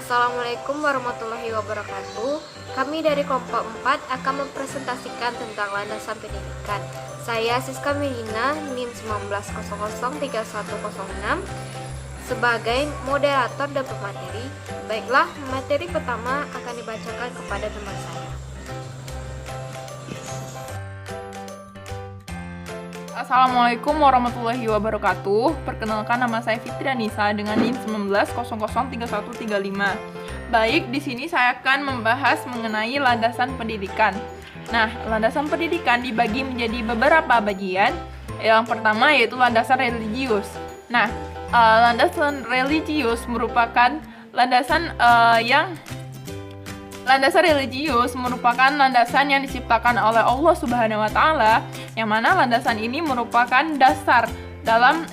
Assalamualaikum warahmatullahi wabarakatuh. Kami dari kelompok 4 akan mempresentasikan tentang landasan pendidikan. Saya Siska Melina, NIM 19003106 sebagai moderator dan pemateri. Baiklah, materi pertama akan dibacakan kepada teman saya. Assalamualaikum warahmatullahi wabarakatuh. Perkenalkan, nama saya Fitri Anissa dengan NIM 19003135. Baik, di sini saya akan membahas mengenai landasan pendidikan. Nah, landasan pendidikan dibagi menjadi beberapa bagian. Yang pertama yaitu landasan religius. Nah, landasan religius merupakan landasan Landasan religius merupakan landasan yang diciptakan oleh Allah Subhanahu wa Ta'ala, yang mana landasan ini merupakan dasar dalam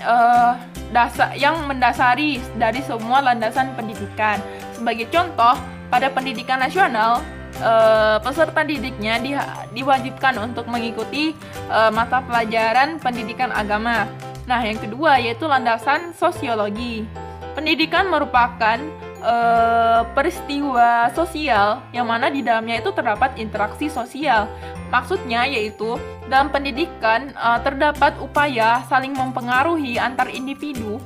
dasar yang mendasari dari semua landasan pendidikan. Sebagai contoh, pada pendidikan nasional, peserta didiknya diwajibkan untuk mengikuti mata pelajaran pendidikan agama. Nah, yang kedua yaitu landasan sosiologi. Pendidikan merupakan peristiwa sosial yang mana di dalamnya itu terdapat interaksi sosial. Maksudnya yaitu dalam pendidikan terdapat upaya saling mempengaruhi antar individu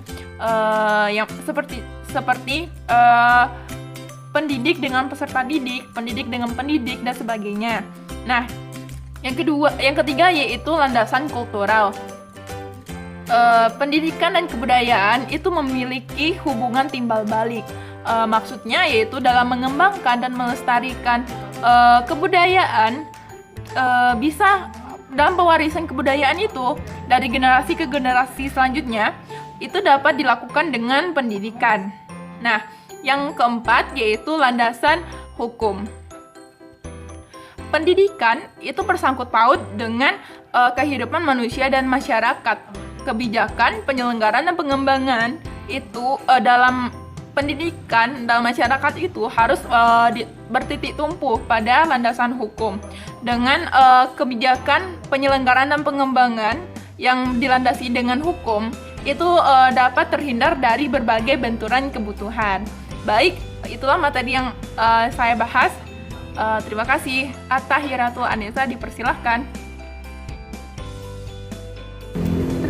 yang seperti pendidik dengan peserta didik, pendidik dengan pendidik dan sebagainya. Nah, yang ketiga yaitu landasan kultural. Pendidikan dan kebudayaan itu memiliki hubungan timbal balik. Maksudnya yaitu dalam mengembangkan dan melestarikan kebudayaan, bisa dalam pewarisan kebudayaan itu dari generasi ke generasi selanjutnya itu dapat dilakukan dengan pendidikan. Nah, yang keempat yaitu landasan hukum. Pendidikan itu bersangkut paut dengan kehidupan manusia dan masyarakat. Kebijakan, penyelenggaraan, dan pengembangan itu dalam pendidikan dalam masyarakat itu harus bertitik tumpu pada landasan hukum. Dengan kebijakan, penyelenggaraan, dan pengembangan yang dilandasi dengan hukum itu dapat terhindar dari berbagai benturan kebutuhan. Baik, itulah materi yang saya bahas. Terima kasih. At-Tahiratul Anissa, dipersilahkan.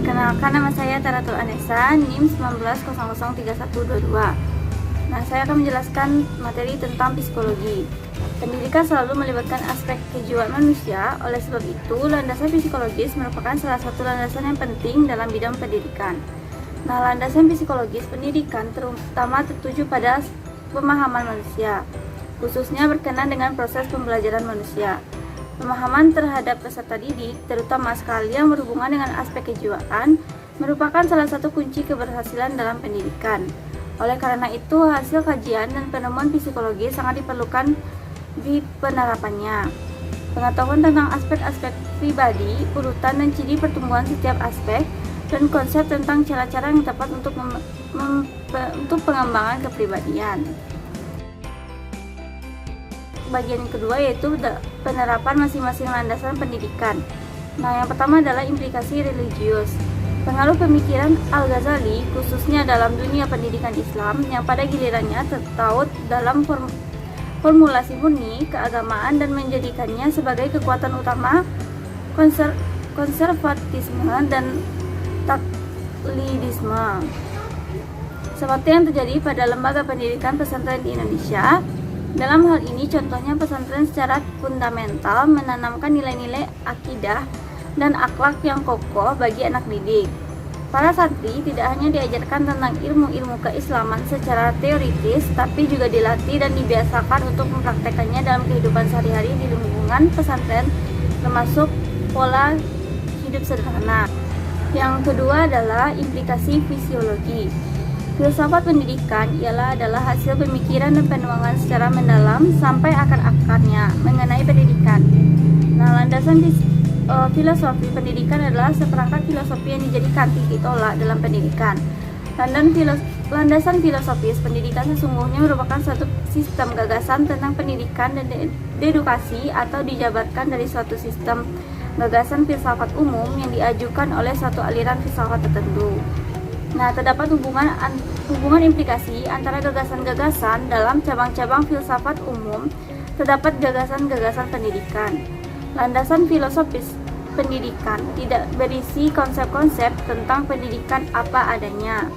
Perkenalkan, nama saya Taratul Anissa, NIM 19003122. Nah, saya akan menjelaskan materi tentang psikologi. Pendidikan selalu melibatkan aspek kejiwaan manusia, oleh sebab itu landasan psikologis merupakan salah satu landasan yang penting dalam bidang pendidikan. Nah, landasan psikologis pendidikan terutama tertuju pada pemahaman manusia, khususnya berkenaan dengan proses pembelajaran manusia. Pemahaman terhadap peserta didik, terutama sekali yang berhubungan dengan aspek kejiwaan, merupakan salah satu kunci keberhasilan dalam pendidikan. Oleh karena itu, hasil kajian dan penemuan psikologi sangat diperlukan di penerapannya. Pengetahuan tentang aspek-aspek pribadi, urutan dan ciri pertumbuhan setiap aspek, dan konsep tentang cara-cara yang tepat untuk pengembangan kepribadian. Bagian kedua yaitu penerapan masing-masing landasan pendidikan. Nah, yang pertama adalah implikasi religius. Pengaruh pemikiran Al-Ghazali khususnya dalam dunia pendidikan Islam yang pada gilirannya tertaut dalam formulasi murni keagamaan dan menjadikannya sebagai kekuatan utama konservatisme dan taklidisme. Seperti yang terjadi pada lembaga pendidikan pesantren di Indonesia. Dalam hal ini contohnya pesantren secara fundamental menanamkan nilai-nilai akidah dan akhlak yang kokoh bagi anak didik. Para santri tidak hanya diajarkan tentang ilmu-ilmu keislaman secara teoritis, tapi juga dilatih dan dibiasakan untuk mempraktekannya dalam kehidupan sehari-hari di lingkungan pesantren, termasuk pola hidup sederhana. Yang kedua adalah implikasi fisiologi. Filsafat pendidikan adalah hasil pemikiran dan penuangan secara mendalam sampai akar-akarnya mengenai pendidikan. Nah, landasan filosofi pendidikan adalah seperangkat filosofi yang dijadikan titik tolak dalam pendidikan. Landasan filosofis pendidikan sesungguhnya merupakan suatu sistem gagasan tentang pendidikan dan edukasi atau dijabarkan dari suatu sistem gagasan filsafat umum yang diajukan oleh suatu aliran filsafat tertentu. Nah, terdapat hubungan implikasi antara gagasan-gagasan dalam cabang-cabang filsafat umum. Terdapat gagasan-gagasan pendidikan. Landasan filosofis pendidikan tidak berisi konsep-konsep tentang pendidikan apa adanya,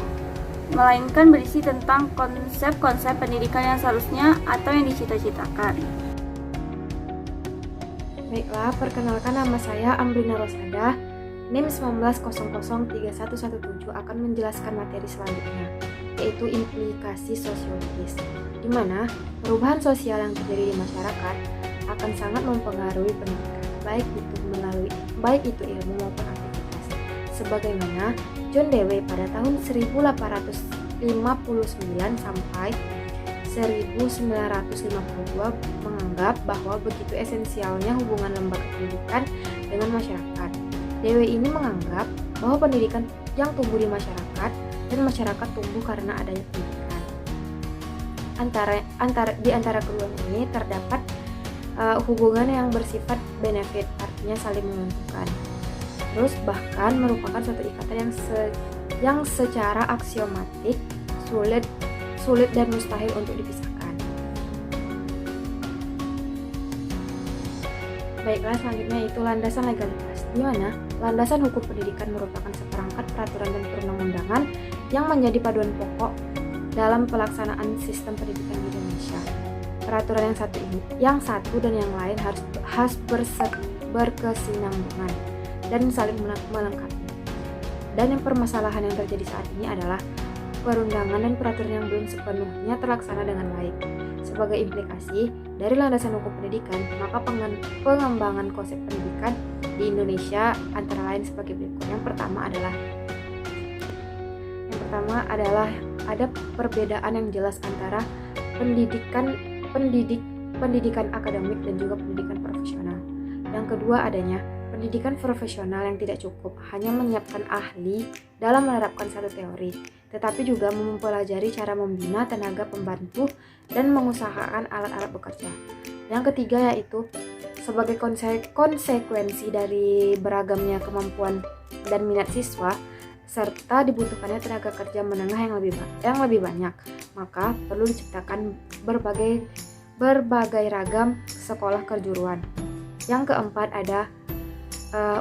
melainkan berisi tentang konsep-konsep pendidikan yang seharusnya atau yang dicita-citakan. Baiklah, perkenalkan nama saya Amrina Rosada, NIM 19003117 akan menjelaskan materi selanjutnya, yaitu implikasi sosiologis, di mana perubahan sosial yang terjadi di masyarakat akan sangat mempengaruhi pendidikan, baik itu ilmu maupun aktivitas. Sebagaimana John Dewey pada tahun 1859 sampai 1952 menganggap bahwa begitu esensialnya hubungan lembaga pendidikan dengan masyarakat. Dewey ini menganggap bahwa pendidikan yang tumbuh di masyarakat dan masyarakat tumbuh karena adanya pendidikan. Di antara keduanya ini terdapat hubungan yang bersifat benefit, artinya saling menguntungkan. Terus bahkan merupakan suatu ikatan yang secara aksiomatik sulit dan mustahil untuk dipisahkan. Baiklah, selanjutnya itu landasan legalitas, di mana landasan hukum pendidikan merupakan seperangkat peraturan dan perundang-undangan yang menjadi paduan pokok dalam pelaksanaan sistem pendidikan di Indonesia. Peraturan yang satu dan yang lain harus berkesinambungan dan saling melengkapi. Dan yang permasalahan yang terjadi saat ini adalah perundangan dan peraturan yang belum sepenuhnya terlaksana dengan baik. Sebagai implikasi dari landasan hukum pendidikan, maka pengembangan konsep pendidikan di Indonesia antara lain sebagai berikut. Yang pertama adalah ada perbedaan yang jelas antara pendidikan akademik dan juga pendidikan profesional. Yang kedua adanya pendidikan profesional yang tidak cukup hanya menyiapkan ahli dalam menerapkan satu teori, tetapi juga mempelajari cara membina tenaga pembantu dan mengusahakan alat-alat bekerja. Yang ketiga yaitu sebagai konsekuensi dari beragamnya kemampuan dan minat siswa serta dibutuhkannya tenaga kerja menengah yang lebih banyak, maka perlu diciptakan berbagai ragam sekolah kejuruan. Yang keempat ada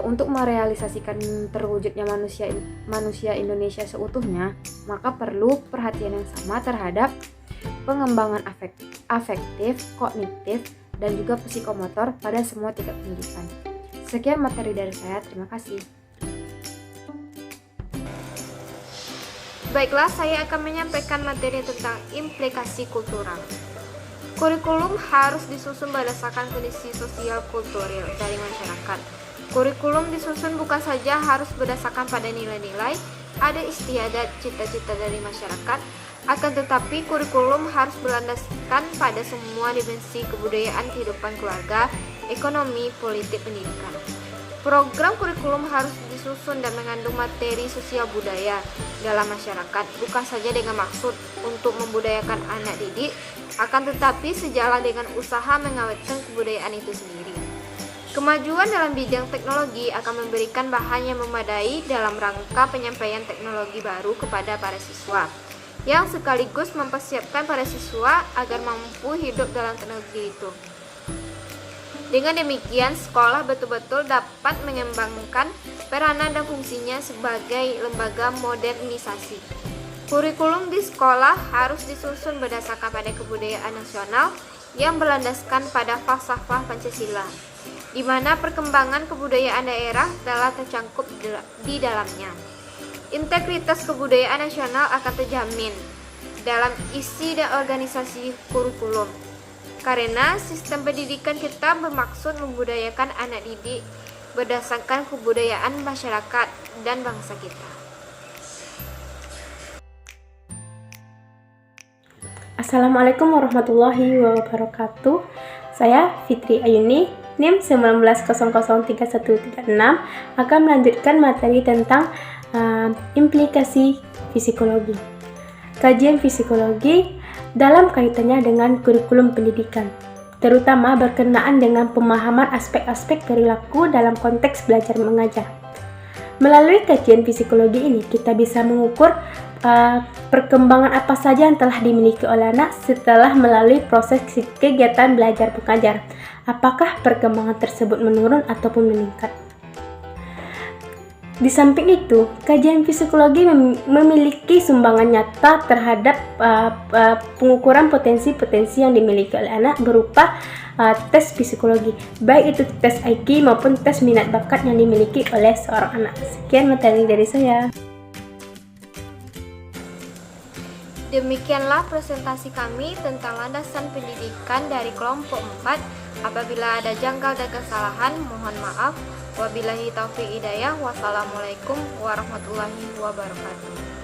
untuk merealisasikan terwujudnya manusia Indonesia seutuhnya, maka perlu perhatian yang sama terhadap pengembangan afektif, kognitif, dan juga psikomotor pada semua tingkat pendidikan. Sekian materi dari saya, terima kasih. Baiklah, saya akan menyampaikan materi tentang implikasi kultural. Kurikulum harus disusun berdasarkan kondisi sosial kultural dari masyarakat. Kurikulum disusun bukan saja harus berdasarkan pada nilai-nilai, ada istiadat, cita-cita dari masyarakat, akan tetapi kurikulum harus berlandaskan pada semua dimensi kebudayaan kehidupan keluarga, ekonomi, politik, pendidikan. Program kurikulum harus disusun dan mengandung materi sosial budaya dalam masyarakat, bukan saja dengan maksud untuk membudayakan anak didik, akan tetapi sejalan dengan usaha mengawetkan kebudayaan itu sendiri. Kemajuan dalam bidang teknologi akan memberikan bahan yang memadai dalam rangka penyampaian teknologi baru kepada para siswa, yang sekaligus mempersiapkan para siswa agar mampu hidup dalam teknologi itu. Dengan demikian, sekolah betul-betul dapat mengembangkan peranan dan fungsinya sebagai lembaga modernisasi. Kurikulum di sekolah harus disusun berdasarkan pada kebudayaan nasional yang berlandaskan pada falsafah Pancasila, di mana perkembangan kebudayaan daerah telah tercangkup di dalamnya. Integritas kebudayaan nasional akan terjamin dalam isi dan organisasi kurikulum, karena sistem pendidikan kita bermaksud membudayakan anak didik berdasarkan kebudayaan masyarakat dan bangsa kita. Assalamualaikum warahmatullahi wabarakatuh. Saya Fitri Ayuni, NIM 19003136, akan melanjutkan materi tentang implikasi psikologi. Kajian psikologi dalam kaitannya dengan kurikulum pendidikan, terutama berkenaan dengan pemahaman aspek-aspek perilaku dalam konteks belajar mengajar. Melalui kajian psikologi ini, kita bisa mengukur perkembangan apa saja yang telah dimiliki oleh anak setelah melalui proses kegiatan belajar mengajar. Apakah perkembangan tersebut menurun ataupun meningkat? Di samping itu, kajian psikologi memiliki sumbangan nyata terhadap pengukuran potensi-potensi yang dimiliki oleh anak berupa tes psikologi, baik itu tes IQ maupun tes minat bakat yang dimiliki oleh seorang anak. Sekian materi dari saya. Demikianlah presentasi kami tentang landasan pendidikan dari kelompok 4. Apabila ada janggal dan kesalahan, mohon maaf. Wabillahi taufiq hidayah. Wassalamualaikum warahmatullahi wabarakatuh.